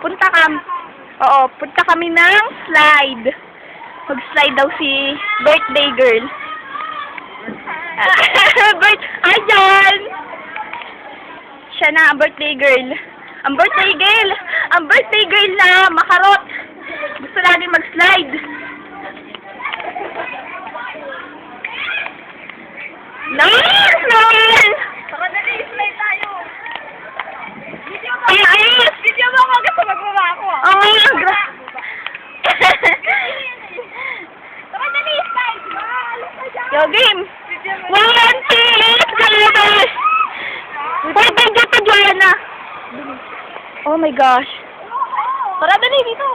punta kami ng slide. Mag-slide daw si birthday girl. Ayan! Siya na ang birthday girl. Ang birthday girl na makarot. Gusto lagi mag-slide. Nice! Tara dali, slide tayo. Ay! Video mo ako kasi magbaba ako. Tara dali, slide. Yo, game! Video mo. 1, 2, 3, Birthday to Joanna! Oh my gosh. Tara, dali dito.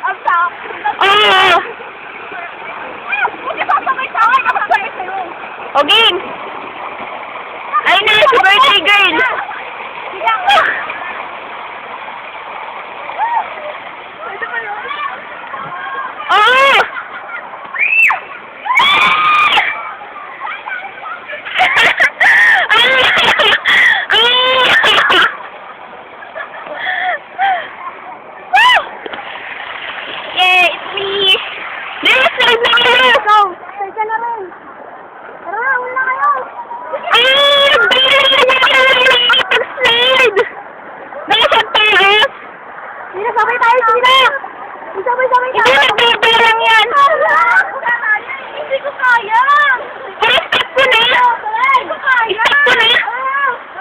Ang sakit. Oh! Hindi sasabay sa akin, kasasabay sa'yo. Oh, game! Ay na, si birthday girl! Pwede ba yun? Oh! Yay, it's me! Let's slide na kayo! Go! Slide ka na rin. Tara, una kayo. Ay! Pag-slide! Nakasad tayo! Sina, sabay tayo, Sina. Sabay Hindi tayo. nagbibigay lang yan! Hindi ko kaya. Pero stop ko na! Hindi ko kaya. Stop ko na!